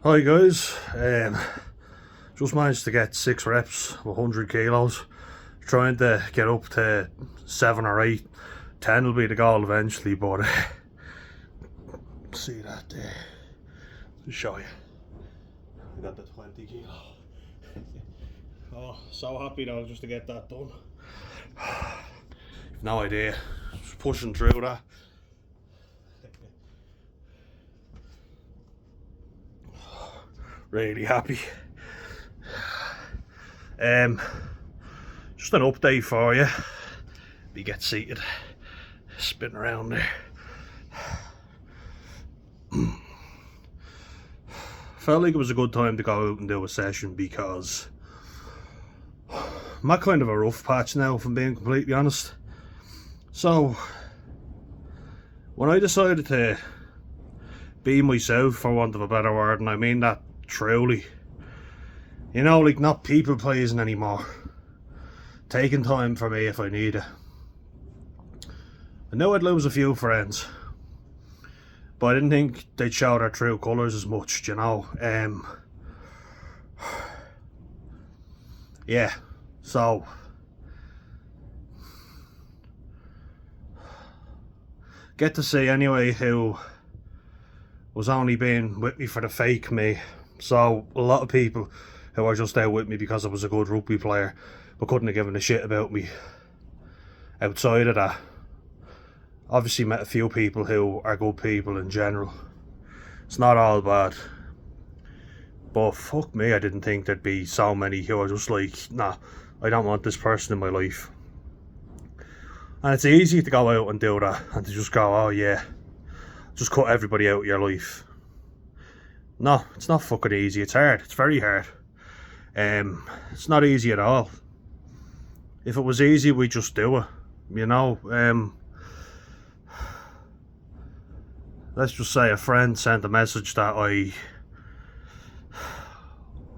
Hi guys, just managed to get 6 reps of 100 kilos, trying to get up to 7 or 8, 10 will be the goal eventually, but see that there, to show you, I got the 20 kilo. Oh, so happy though just to get that done. You've no idea, just pushing through that. Really happy. Just an update for you. You get seated, spin around there. Felt like it was a good time to go out and do a session because I'm at kind of a rough patch now, if I'm being completely honest. So when I decided to be myself, for want of a better word, and I mean that truly, you know, like not people pleasing anymore, taking time for me if I need it. I knew I'd lose a few friends, but I didn't think they'd show their true colours as much, you know. Yeah, so get to see anyway who was only being with me for the fake me. So a lot of people who are just there with me because I was a good rugby player but couldn't have given a shit about me outside of that. Obviously met a few people who are good people in general. It's not all bad, but fuck me, I didn't think there'd be so many who are just like, nah, I don't want this person in my life. And it's easy to go out and do that and to just go, oh yeah, just cut everybody out of your life. No, it's not fucking easy. It's hard. It's very hard. It's not easy at all. If it was easy, we'd just do it, you know. Let's just say a friend sent a message that I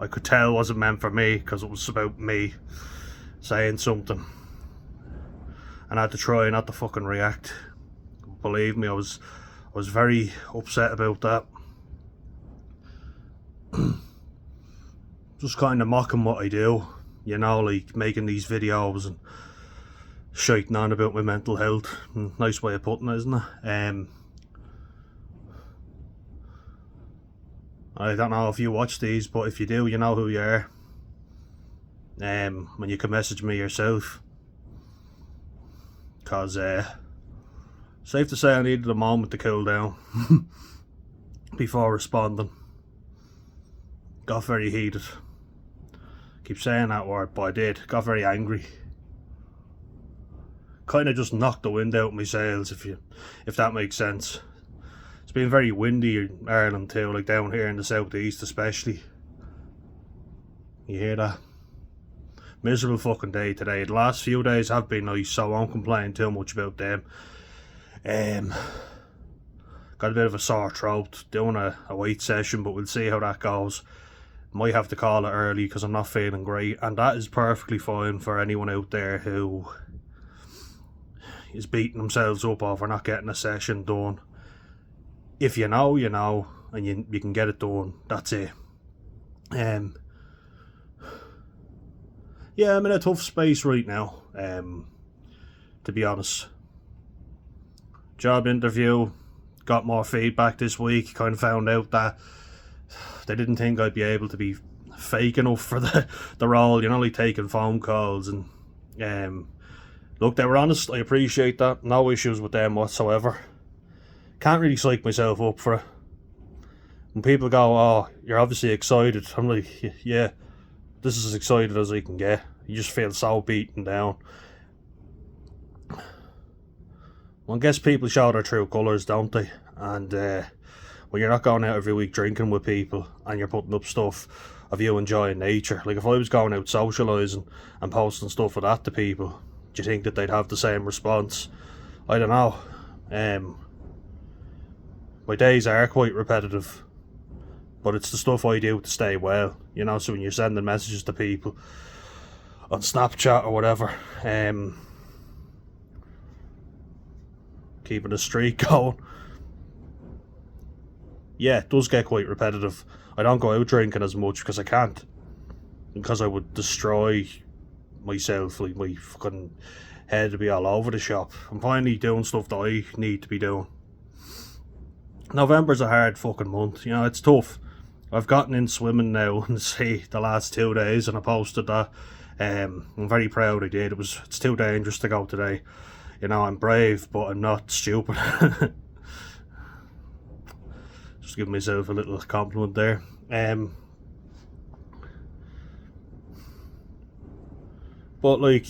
could tell wasn't meant for me because it was about me saying something, and I had to try not to fucking react. Believe me, I was very upset about that. Just kind of mocking what I do, you know, like making these videos and shouting on about my mental health. Nice way of putting it, isn't it? I don't know if you watch these, but if you do, you know who you are. When you can message me yourself, cause safe to say I needed a moment to cool down before responding. Got very heated. Keep saying that word, but I did. Got very angry. Kind of just knocked the wind out of my sails, if that makes sense. It's been very windy in Ireland too, like down here in the southeast especially. You hear that? Miserable fucking day today. The last few days have been nice, so I won't complain too much about them. Got a bit of a sore throat doing a weight session, but we'll see how that goes. Might have to call it early because I'm not feeling great, and that is perfectly fine for anyone out there who is beating themselves up over not getting a session done. If you know, you know, and you can get it done, that's it. Yeah, I'm in a tough space right now, to be honest. Job interview, got more feedback this week, kind of found out that they didn't think I'd be able to be fake enough for the role, you know, like taking phone calls, and look, they were honest. I appreciate that. No issues with them whatsoever. Can't really psych myself up for it. When people go, oh, you're obviously excited, I'm like, yeah, this is as excited as I can get. You just feel so beaten down. Well, I guess people show their true colours, don't they? And when you're not going out every week drinking with people and you're putting up stuff of you enjoying nature, like if I was going out socialising and posting stuff of that to people, do you think that they'd have the same response? I don't know. My days are quite repetitive, but it's the stuff I do to stay well, you know. So when you're sending messages to people on Snapchat or whatever, keeping a streak going, yeah, it does get quite repetitive. I don't go out drinking as much because I can't. Because I would destroy myself, like my fucking head would be all over the shop. I'm finally doing stuff that I need to be doing. November's a hard fucking month, you know, it's tough. I've gotten in swimming now and see the last 2 days, and I posted that. I'm very proud I did. It's too dangerous to go today. You know, I'm brave, but I'm not stupid. Just give myself a little compliment there. But like,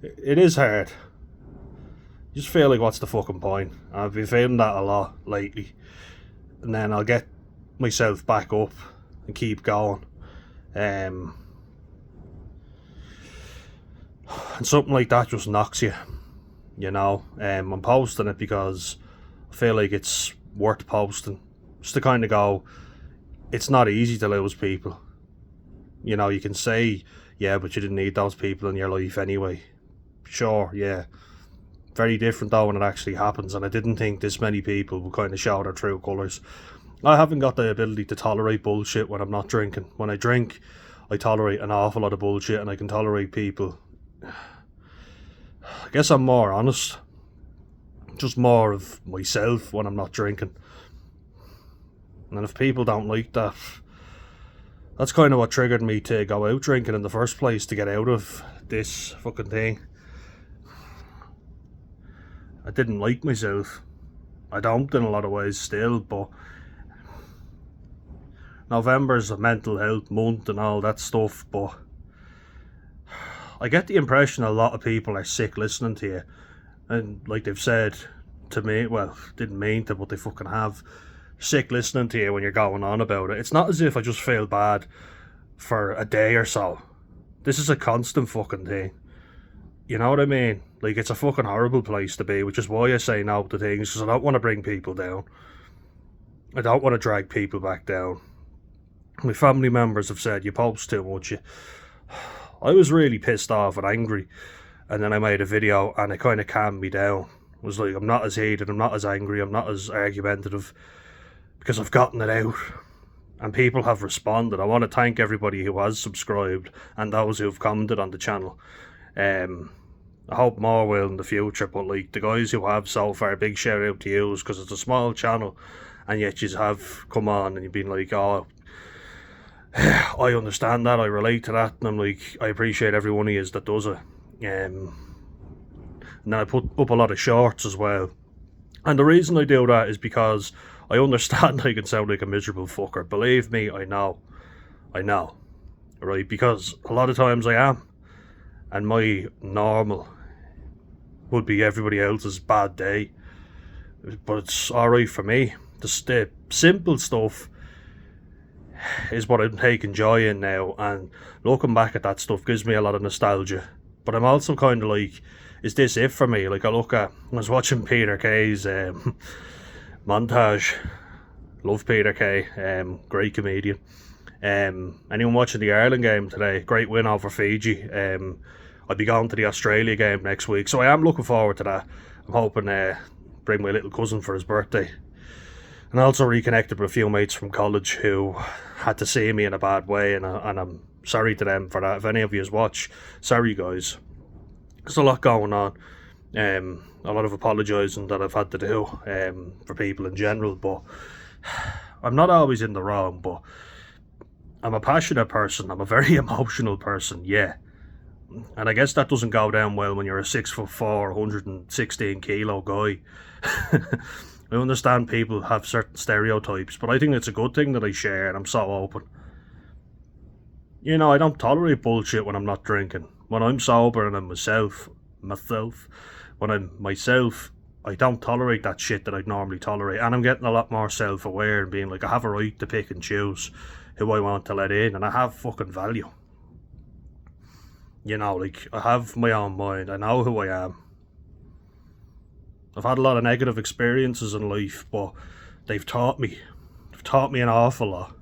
it is hard. You just feel like, what's the fucking point? I've been feeling that a lot lately. And then I'll get myself back up and keep going. And something like that just knocks you, you know. I'm posting it because I feel like it's worth posting. Just to kind of go, it's not easy to lose people. You know, you can say, yeah, but you didn't need those people in your life anyway. Sure, yeah. Very different though when it actually happens, and I didn't think this many people would kind of show their true colours. I haven't got the ability to tolerate bullshit when I'm not drinking. When I drink, I tolerate an awful lot of bullshit, and I can tolerate people. I guess I'm more honest. Just more of myself when I'm not drinking. And if people don't like that, that's kind of what triggered me to go out drinking in the first place, to get out of this fucking thing. I didn't like myself. I don't in a lot of ways still, but November's a mental health month and all that stuff, but I get the impression a lot of people are sick listening to you. And like they've said to me, well, didn't mean to, but they fucking have, sick listening to you when you're going on about it. It's not as if I just feel bad for a day or so. This is a constant fucking thing. You know what I mean? Like, it's a fucking horrible place to be, which is why I say no to things, because I don't want to bring people down. I don't want to drag people back down. My family members have said, you post too much. I was really pissed off and angry, and then I made a video and it kind of calmed me down. It was like, I'm not as heated, I'm not as angry, I'm not as argumentative, because I've gotten it out. And people have responded. I want to thank everybody who has subscribed and those who have commented on the channel. I hope more will in the future, but like the guys who have so far, big shout out to you, because it's a small channel and yet you have come on and you've been like, oh, I understand that, I relate to that, and I'm like, I appreciate every one of you that does it. And then I put up a lot of shorts as well, and the reason I do that is because I understand I can sound like a miserable fucker. Believe me, I know, right? Because a lot of times I am, and my normal would be everybody else's bad day, but it's alright for me. The simple stuff is what I'm taking joy in now, and looking back at that stuff gives me a lot of nostalgia. But I'm also kind of like, is this it for me? Like, I was watching Peter Kay's montage. Love Peter Kay, great comedian. Anyone watching the Ireland game today? Great win over Fiji. I'll be going to the Australia game next week, so I am looking forward to that. I'm hoping bring my little cousin for his birthday. And I also reconnected with a few mates from college who had to see me in a bad way, and I'm sorry to them for that. If any of you watch, sorry guys. There's a lot going on. A lot of apologising that I've had to do for people in general, but I'm not always in the wrong, but I'm a passionate person. I'm a very emotional person, yeah. And I guess that doesn't go down well when you're a 6'4", 116 kilo guy. I understand people have certain stereotypes, but I think it's a good thing that I share, and I'm so open. You know, I don't tolerate bullshit when I'm not drinking. When I'm sober and I'm myself, when I'm myself, I don't tolerate that shit that I'd normally tolerate. And I'm getting a lot more self-aware and being like, I have a right to pick and choose who I want to let in, and I have fucking value. You know, like, I have my own mind, I know who I am. I've had a lot of negative experiences in life, but they've taught me an awful lot.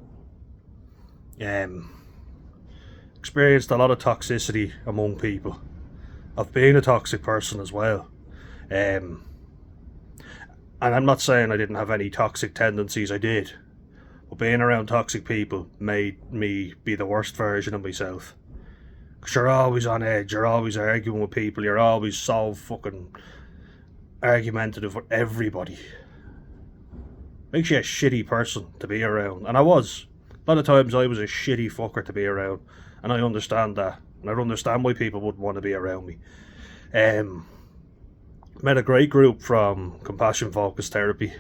Experienced a lot of toxicity among people. I've been a toxic person as well. And And I'm not saying I didn't have any toxic tendencies, I did. But being around toxic people made me be the worst version of myself. Because you're always on edge, you're always arguing with people, you're always so fucking argumentative with everybody. Makes you a shitty person to be around. And I was. A lot of times I was a shitty fucker to be around. And I understand that. And I understand why people wouldn't want to be around me. Met a great group from Compassion Focused Therapy.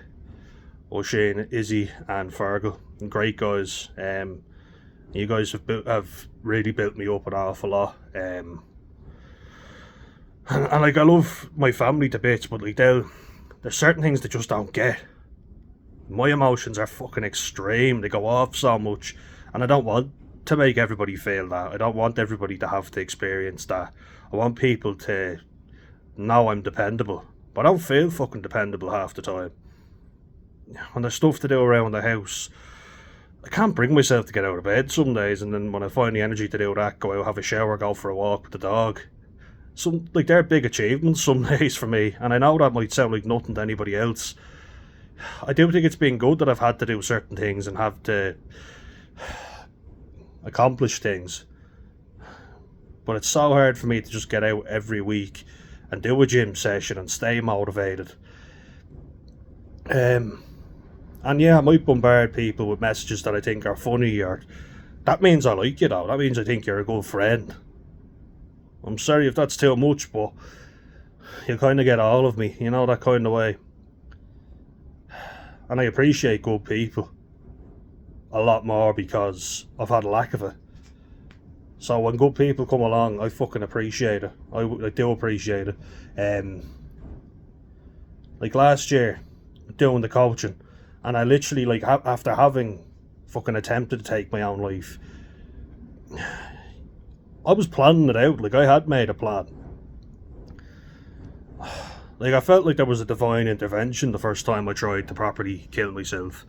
O'Shane, Izzy and Fergal. Great guys. You guys have really built me up an awful lot. And like, I love my family to bits, but like, there's certain things they just don't get. My emotions are fucking extreme. They go off so much, and I don't want to make everybody feel that. I don't want everybody to have to experience that. I want people to know I'm dependable, but I don't feel fucking dependable half the time. When there's stuff to do around the house, I can't bring myself to get out of bed some days, and then when I find the energy to do that, go out, have a shower, go for a walk with the dog. They're big achievements some days for me, and I know that might sound like nothing to anybody else. I do think it's been good that I've had to do certain things and have to accomplish things. But it's so hard for me to just get out every week and do a gym session and stay motivated. And yeah, I might bombard people with messages that I think are funny, or that means I like you though. That means I think you're a good friend. I'm sorry if that's too much, but you kind of get all of me, you know, that kind of way. And I appreciate good people a lot more because I've had a lack of it. So when good people come along, I fucking appreciate it. I do appreciate it. Like last year, doing the coaching, and I literally, like, after having fucking attempted to take my own life, I was planning it out. Like, I had made a plan. Like, I felt like there was a divine intervention the first time I tried to properly kill myself.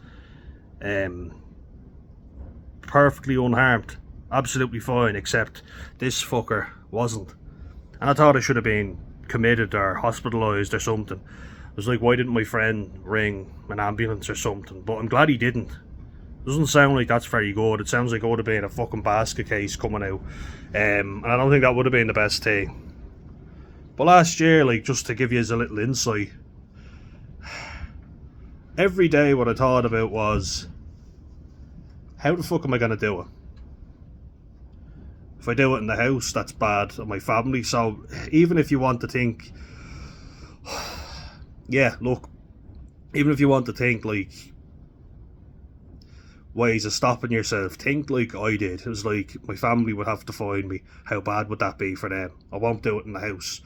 Perfectly unharmed. Absolutely fine, except this fucker wasn't. And I thought I should have been committed or hospitalised or something. I was like, why didn't my friend ring an ambulance or something? But I'm glad he didn't. Doesn't sound like that's very good. It sounds like it would have been a fucking basket case coming out. And I don't think that would have been the best thing. But last year, like, just to give you a little insight, every day what I thought about was, how the fuck am I going to do it? If I do it in the house, that's bad on my family. So even if you want to think, yeah, look, even if you want to think, like, ways of stopping yourself, think like I did. It was like, my family would have to find me. How bad would that be for them? I won't do it in the house.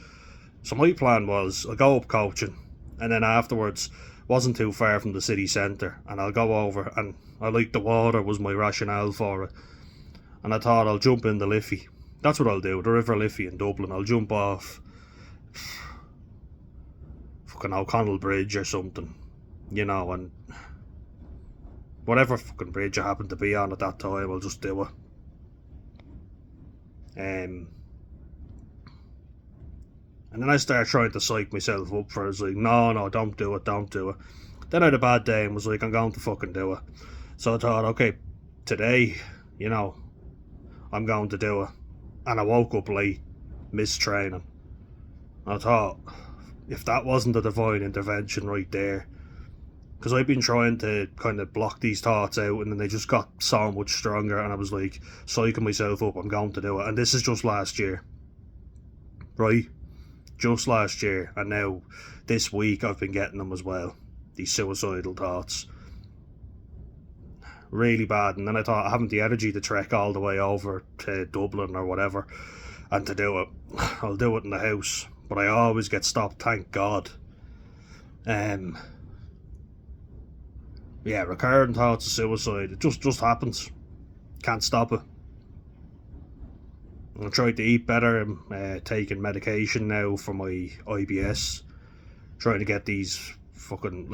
So my plan was, I'll go up coaching, and then afterwards, wasn't too far from the city centre, and I'll go over, and I like the water was my rationale for it. And I thought, I'll jump in the Liffey. That's what I'll do, the River Liffey in Dublin. I'll jump off fucking O'Connell Bridge or something, you know, and whatever fucking bridge I happen to be on at that time, I'll just do it. And then I started trying to psych myself up for it. I was like, no, don't do it. Then I had a bad day and was like, I'm going to fucking do it. So I thought, okay, today, you know, I'm going to do it. And I woke up late, missed training. I thought, if that wasn't a divine intervention right there, because I've been trying to kind of block these thoughts out, and then they just got so much stronger, and I was like, psyching myself up, I'm going to do it. And this is just last year, right? Just last year, and now this week I've been getting them as well, these suicidal thoughts. Really bad. And then I thought, I haven't the energy to trek all the way over to Dublin or whatever and to do it. I'll do it in the house, but I always get stopped, thank God. Yeah, recurrent thoughts of suicide, it just happens. Can't stop it. I'm trying to eat better. I'm taking medication now for my IBS. Trying to get these fucking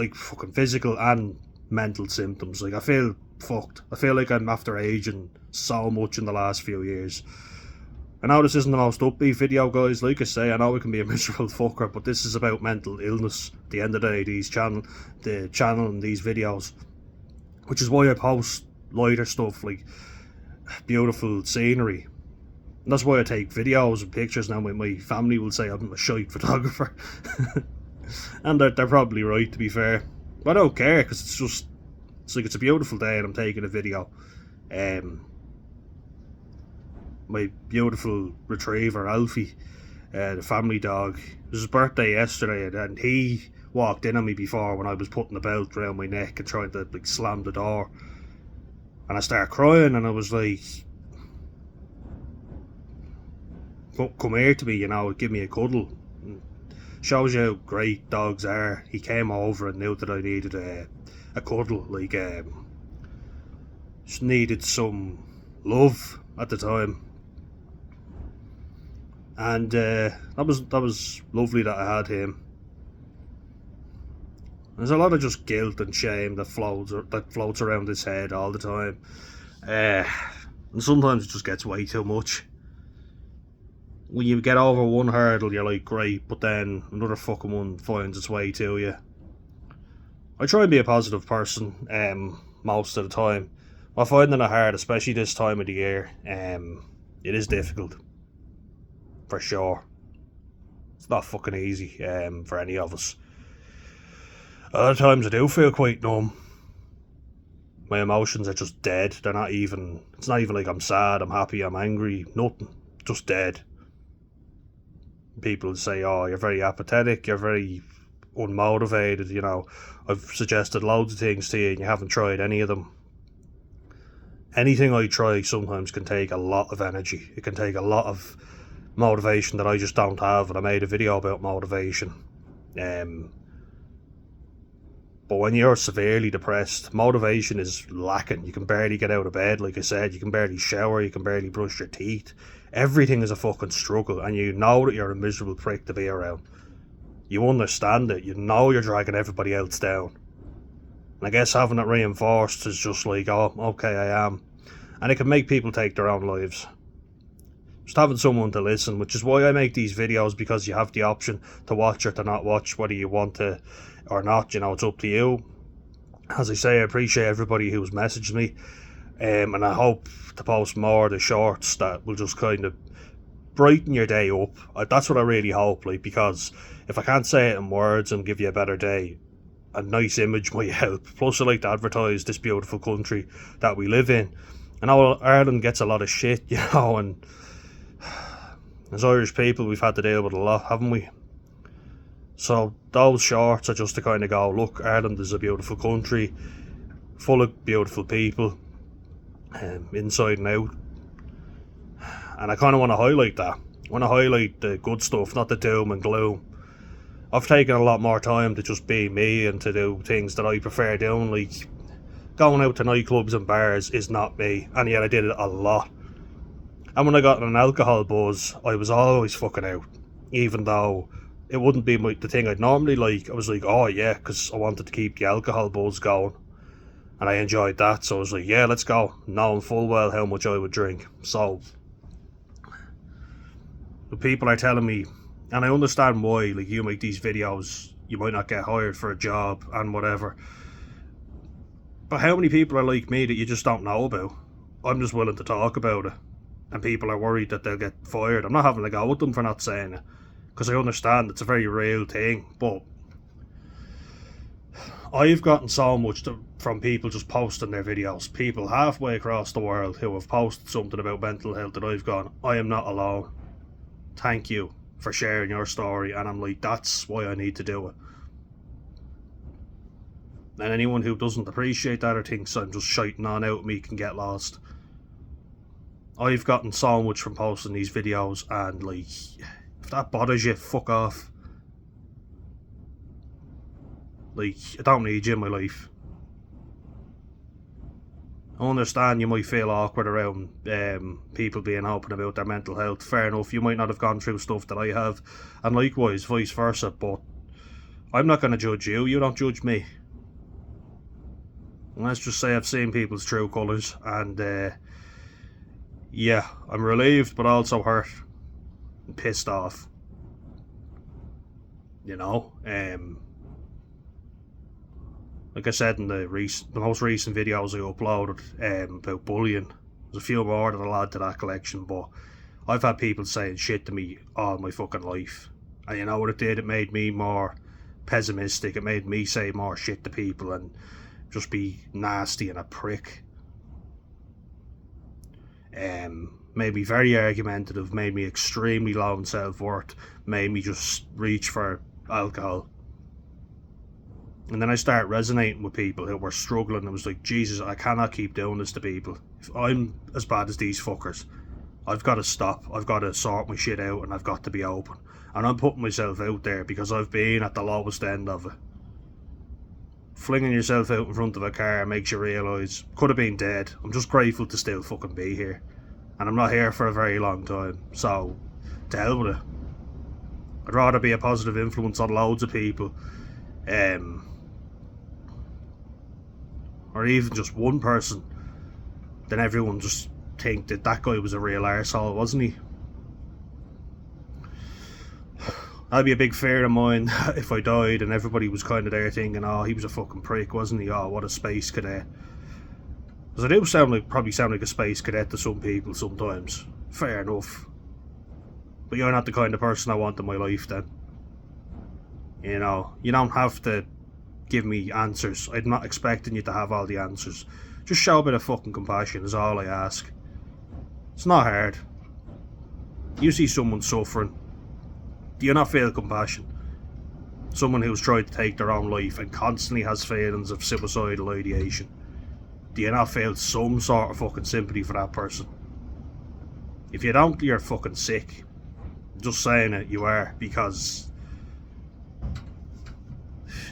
physical and mental symptoms. Like, I feel fucked. I feel like I'm after aging so much in the last few years. I know this isn't the most upbeat video, guys. Like I say, I know it can be a miserable fucker, but this is about mental illness. At the end of the day, the channel and these videos, which is why I post lighter stuff like beautiful scenery. And that's why I take videos and pictures now. My family will say I'm a shite photographer. And they're probably right, to be fair. But I don't care, because it's like it's a beautiful day and I'm taking a video. My beautiful retriever, Alfie, the family dog, it was his birthday yesterday, and he walked in on me before when I was putting the belt around my neck and trying to like slam the door. And I started crying, and I was like, come here to me, you know, give me a cuddle. And shows you how great dogs are. He came over and knew that I needed a cuddle, like just needed some love at the time. And that was lovely that I had him. There's a lot of just guilt and shame that floats around his head all the time, and sometimes it just gets way too much. When you get over one hurdle, you're like, great, but then another fucking one finds its way to you. I try and be a positive person most of the time. I'm finding it hard, especially this time of the year. It is difficult, for sure. It's not fucking easy for any of us. Other times I do feel quite numb. My emotions are just dead. It's not even like I'm sad, I'm happy, I'm angry, nothing. Just dead. People say, oh, you're very apathetic, you're very unmotivated, you know. I've suggested loads of things to you and you haven't tried any of them. Anything I try sometimes can take a lot of energy. It can take a lot of motivation that I just don't have, and I made a video about motivation. But when you're severely depressed, motivation is lacking. You can barely get out of bed, like I said. You can barely shower, you can barely brush your teeth. Everything is a fucking struggle, and you know that you're a miserable prick to be around. You understand it. You know you're dragging everybody else down. And I guess having it reinforced is just like, oh, okay, I am. And it can make people take their own lives. Just having someone to listen, which is why I make these videos, because you have the option to watch or to not watch, whether you want to or not, you know, it's up to you. As I say, I appreciate everybody who's messaged me, and I hope to post more of the shorts that will just kind of brighten your day up. That's what I really hope, like, because if I can't say it in words and give you a better day, a nice image might help. Plus I like to advertise this beautiful country that we live in. I know Ireland gets a lot of shit, you know, and as Irish people we've had to deal with a lot, haven't we? So those shorts are just to kind of go, look, Ireland is a beautiful country, full of beautiful people, inside and out. And I kind of want to highlight that. I want to highlight the good stuff, not the doom and gloom. I've taken a lot more time to just be me and to do things that I prefer doing, like going out to nightclubs and bars is not me, and yet I did it a lot. And when I got in an alcohol buzz, I was always fucking out, even though it wouldn't be the thing I'd normally like. I was like, oh yeah, because I wanted to keep the alcohol buzz going, and I enjoyed that, so I was like, yeah, let's go, knowing full well how much I would drink. So the people are telling me, and I understand why, like, you make these videos, you might not get hired for a job and whatever, but how many people are like me that you just don't know about? I'm just willing to talk about it, and people are worried that they'll get fired. I'm not having a go with them for not saying it, because I understand it's a very real thing, but I've gotten so much from people just posting their videos. People halfway across the world who have posted something about mental health that I've gone, I am not alone. Thank you for sharing your story. And I'm like, that's why I need to do it. And anyone who doesn't appreciate that or thinks I'm just shiting on out me can get lost. I've gotten so much from posting these videos, and like, if that bothers you, fuck off. Like, I don't need you in my life. I understand you might feel awkward around people being open about their mental health. Fair enough, you might not have gone through stuff that I have, and likewise, vice versa, but I'm not going to judge you, you don't judge me. And let's just say I've seen people's true colours, and Yeah, I'm relieved, but also hurt and pissed off. You know, like I said in the most recent videos I uploaded about bullying, there's a few more that I'll add to that collection, but I've had people saying shit to me all my fucking life. And you know what it did? It made me more pessimistic. It made me say more shit to people and just be nasty and a prick. Made me very argumentative, made me extremely low in self-worth, made me just reach for alcohol. And then I started resonating with people who were struggling. It was like, Jesus, I cannot keep doing this to people. If I'm as bad as these fuckers, I've got to stop. I've got to sort my shit out and I've got to be open. And I'm putting myself out there because I've been at the lowest end of it. Flinging yourself out in front of a car makes you realise, could have been dead. I'm just grateful to still fucking be here. And I'm not here for a very long time. So, to hell with it. I'd rather be a positive influence on loads of people. Or even just one person. Than everyone just think that that guy was a real arsehole, wasn't he? That'd be a big fear of mine if I died and everybody was kind of there thinking, oh, he was a fucking prick, wasn't he? Oh, what a space cadet. Because I do probably sound like a space cadet to some people sometimes. Fair enough. But you're not the kind of person I want in my life then. You know, you don't have to give me answers. I'm not expecting you to have all the answers. Just show a bit of fucking compassion is all I ask. It's not hard. You see someone suffering. Do you not feel compassion? Someone who's tried to take their own life and constantly has feelings of suicidal ideation. Do you not feel some sort of fucking sympathy for that person? If you don't, you're fucking sick. Just saying it, you are, because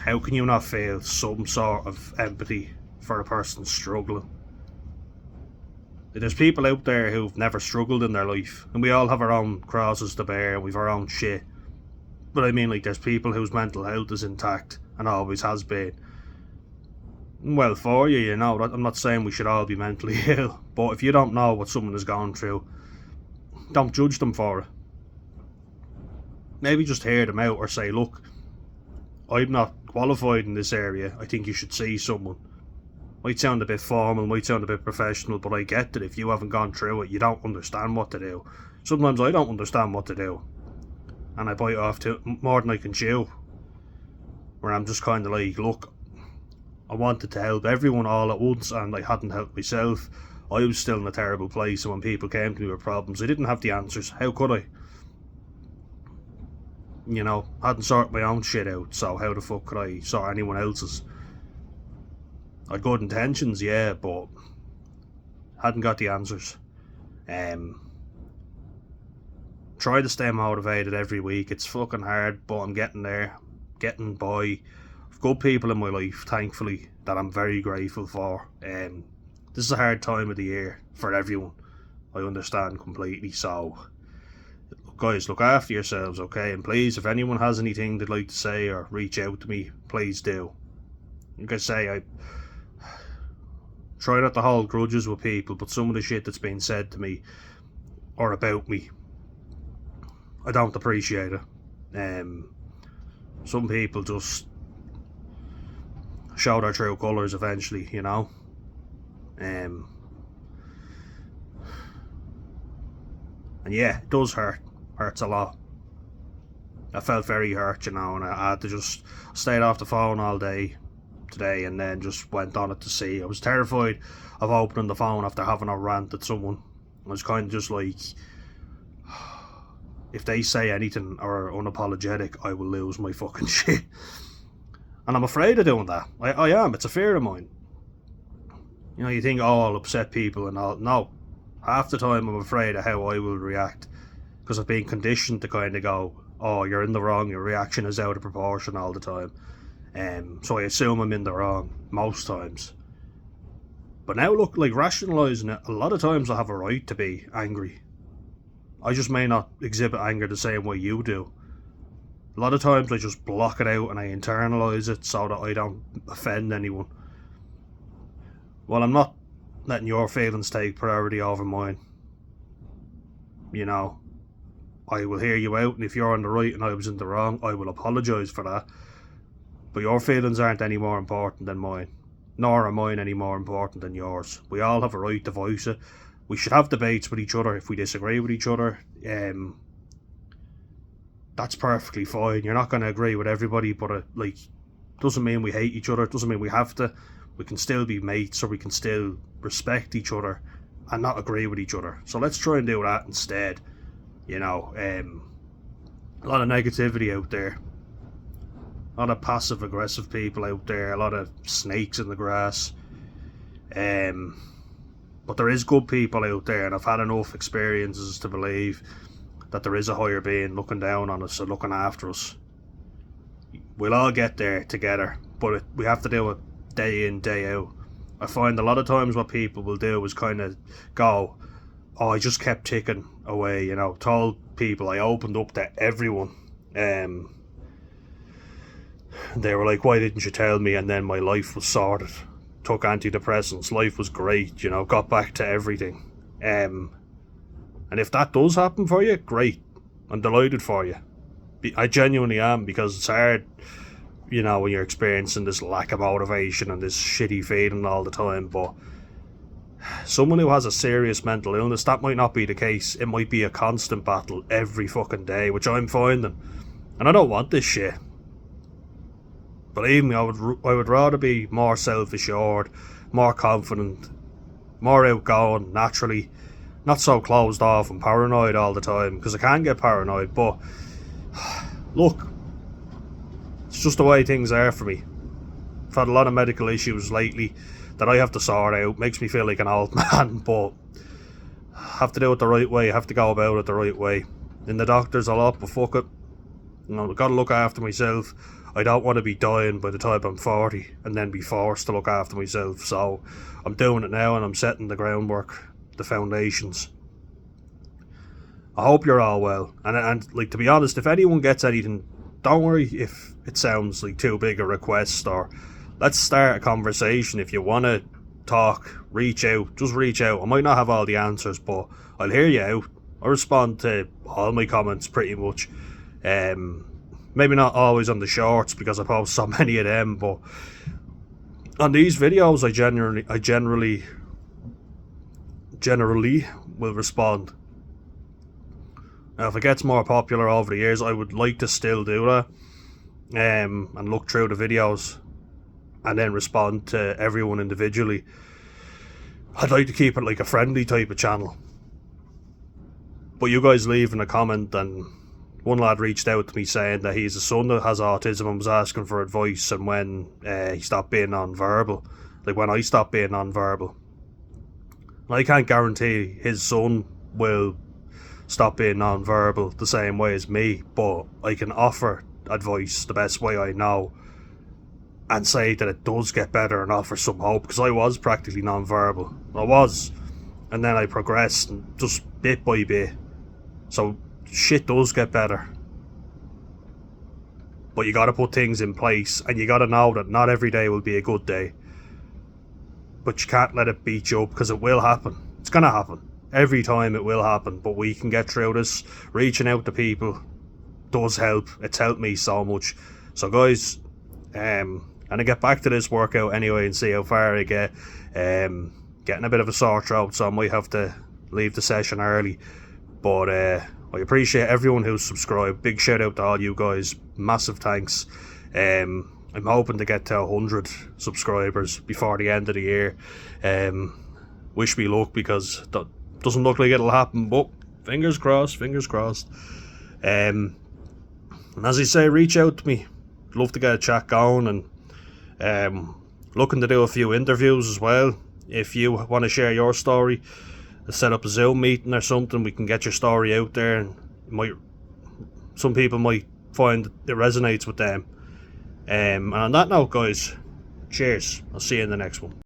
how can you not feel some sort of empathy for a person struggling? There's people out there who've never struggled in their life, and we all have our own crosses to bear, and we've our own shit. But I mean, like, there's people whose mental health is intact, and always has been. Well, for you, you know, I'm not saying we should all be mentally ill, but if you don't know what someone has gone through, don't judge them for it. Maybe just hear them out or say, look, I'm not qualified in this area, I think you should see someone. Might sound a bit formal, might sound a bit professional, but I get that if you haven't gone through it, you don't understand what to do. Sometimes I don't understand what to do. And I bite off to more than I can chew. Where I'm just kind of like, look, I wanted to help everyone all at once and I hadn't helped myself. I was still in a terrible place, and when people came to me with problems, I didn't have the answers. How could I? You know, I hadn't sorted my own shit out, so how the fuck could I sort anyone else's? I had good intentions, yeah, but hadn't got the answers. Try to stay motivated every week. It's fucking hard, but I'm getting there. Getting by. I've good people in my life, thankfully, that I'm very grateful for. This is a hard time of the year for everyone. I understand completely, so guys, look after yourselves, okay? And please, if anyone has anything they'd like to say or reach out to me, please do. Like I say, I try not to hold grudges with people, but some of the shit that's been said to me or about me, I don't appreciate it. Some people just show their true colours eventually, you know. And yeah, it does hurt. Hurts a lot. I felt very hurt, you know, and I had to just stayed off the phone all day today and then just went on it to see. I was terrified of opening the phone after having a rant at someone. I was kind of just like, if they say anything or unapologetic, I will lose my fucking shit. And I'm afraid of doing that. I am. It's a fear of mine. You know, you think, oh, I'll upset people and all. No. Half the time I'm afraid of how I will react. Because I've been conditioned to kind of go, oh, you're in the wrong, your reaction is out of proportion all the time. So I assume I'm in the wrong most times. But now look, like rationalising it, a lot of times I have a right to be angry. I just may not exhibit anger the same way you do. A lot of times I just block it out and I internalise it so that I don't offend anyone. Well, I'm not letting your feelings take priority over mine. you know, I will hear you out, and if you're on the right and I was in the wrong, I will apologise for that. But your feelings aren't any more important than mine, nor are mine any more important than yours. We all have a right to voice it. We should have debates with each other if we disagree with each other. That's perfectly fine. You're not going to agree with everybody, but doesn't mean we hate each other. It doesn't mean we have to. We can still be mates, or we can still respect each other and not agree with each other. So let's try and do that instead. You know, a lot of negativity out there. A lot of passive aggressive people out there. A lot of snakes in the grass. But there is good people out there, and I've had enough experiences to believe that there is a higher being looking down on us and looking after us. We'll all get there together, but we have to do it day in, day out. I find a lot of times what people will do is kind of go, oh, I just kept ticking away, you know, told people, I opened up to everyone. They were like, why didn't you tell me? And then my life was sorted. Took antidepressants, life was great, you know, got back to everything. And if that does happen for you, great. I'm delighted for you. I genuinely am, because it's hard, you know, when you're experiencing this lack of motivation and this shitty feeling all the time. But someone who has a serious mental illness, that might not be the case. It might be a constant battle every fucking day, which I'm finding. And I don't want this shit. Believe me, I would rather be more self-assured, more confident, more outgoing, naturally, not so closed off and paranoid all the time, because I can get paranoid. But look, it's just the way things are for me. I've had a lot of medical issues lately that I have to sort out. Makes me feel like an old man, but I have to do it the right way. I have to go about it the right way. In the doctors a lot, but fuck it. You know, I've got to look after myself. I don't want to be dying by the time I'm 40 and then be forced to look after myself. So I'm doing it now, and I'm setting the groundwork, the foundations. I hope you're all well. And like, to be honest, if anyone gets anything, don't worry if it sounds like too big a request, or let's start a conversation. If you want to talk, reach out. Just reach out. I might not have all the answers, but I'll hear you out. I respond to all my comments pretty much. Maybe not always on the shorts, because I post so many of them, but on these videos I generally will respond. Now, if it gets more popular over the years, I would like to still do that, and look through the videos and then respond to everyone individually. I'd like to keep it like a friendly type of channel. But you guys leaving a comment, and one lad reached out to me saying that he's a son that has autism and was asking for advice, and when he stopped being non-verbal, like when I stopped being non-verbal. I can't guarantee his son will stop being non-verbal the same way as me, but I can offer advice the best way I know and say that it does get better and offer some hope, because I was practically non-verbal. I was, and then I progressed, and just bit by bit. So shit does get better, but you got to put things in place, and you got to know that not every day will be a good day, but you can't let it beat you up, because it will happen. It's going to happen every time. It will happen, but we can get through this. Reaching out to people does help. It's helped me so much. So guys, and I get back to this workout anyway and see how far I get. Getting a bit of a sore throat, so I might have to leave the session early, but I appreciate everyone who's subscribed. Big shout out to all you guys. Massive thanks. I'm hoping to get to 100 subscribers before the end of the year. Wish me luck, because that doesn't look like it'll happen, but fingers crossed, fingers crossed. And as I say, reach out to me. Love to get a chat going, and looking to do a few interviews as well. If you want to share your story, set up a Zoom meeting or something, we can get your story out there, and some people might find it resonates with them. And on that note, guys, cheers. I'll see you in the next one.